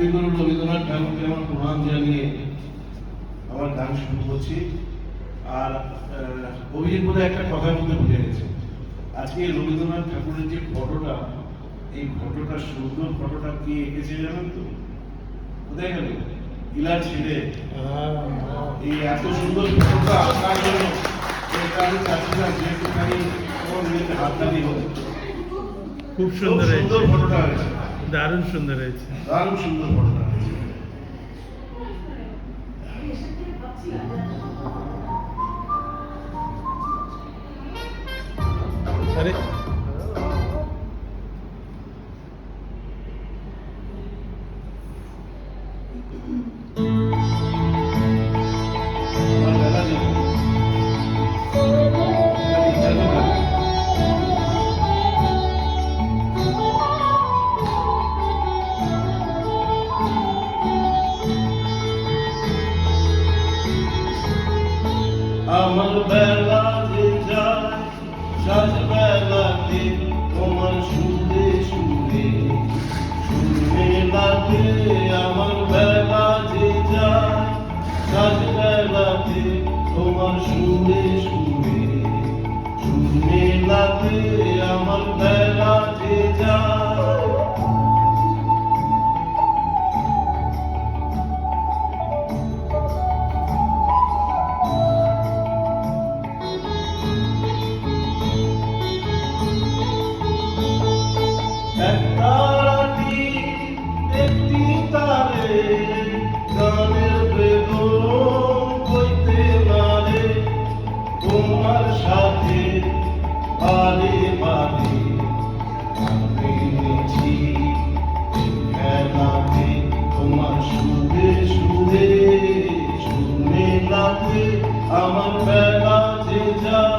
রবীন্দ্রনাথ ঠাকুরকে আমার প্রণাম জানিয়ে আমার গান শুরু করছি। আর অভিজিৎ বোধহয় একটা কথার মধ্যে বুঝে গেছে, আজকে রবীন্দ্রনাথ ঠাকুরের যে ফটোটা, এই ফটোটা সুন্দর, ফটোটা কি এঁকেছে জানেন তো? কোথায় গেল ইলা ছেড়ে এই এত সুন্দর ফটোটা আঁকার জন্য আমি চাচ্ছিলাম যেহেতুখানি আমার মেয়েতে হাততালি হবে। খুব সুন্দর ফটোটা হয়েছে, দারুণ সুন্দর হয়েছে, দারুণ সুন্দর ফটোটা হয়েছে। আরে আমার বেলা যে যায় সাজ বেলাতে তোমার সুরে সুরে শুনে লাগে। আমার বেলা যে যায় সাজ বেলাতে তোমার সুরে সুরে শুনে লাগে। আমার বেলা যে যায় একটি তারে গানের বেদন হইতে নারে তোমার সাথে বারে বারে মেনেছি খেলাতে তোমার সুরে সুরে শুনে লাগে। আমার বেলা যে যায়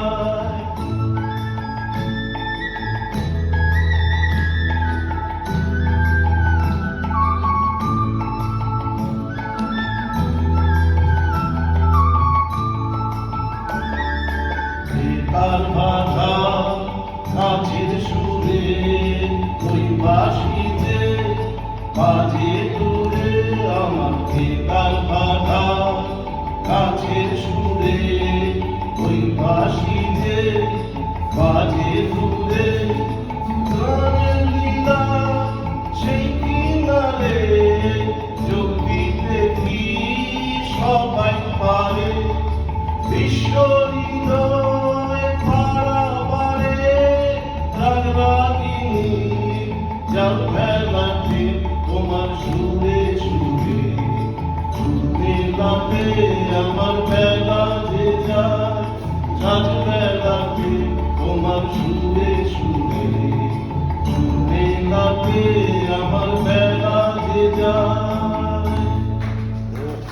তার বাধা নাচের সুরে ওই বাঁশিতে বাজে দূরে। আমার তার বাধা নাচের সুরে ওই বাঁশিতে বাজে দূরে। গানের লীলা সেই কিনারে যোগ দিতে কি সবাই পারে। বিশ্ব হৃদয় পারাবারে রাগরাগিনী যার বেলাতে তোমার সুরে সুরে শুনে লাগে। আমার বেলা যে যায় সাজ বেলাতে তোমার সুরে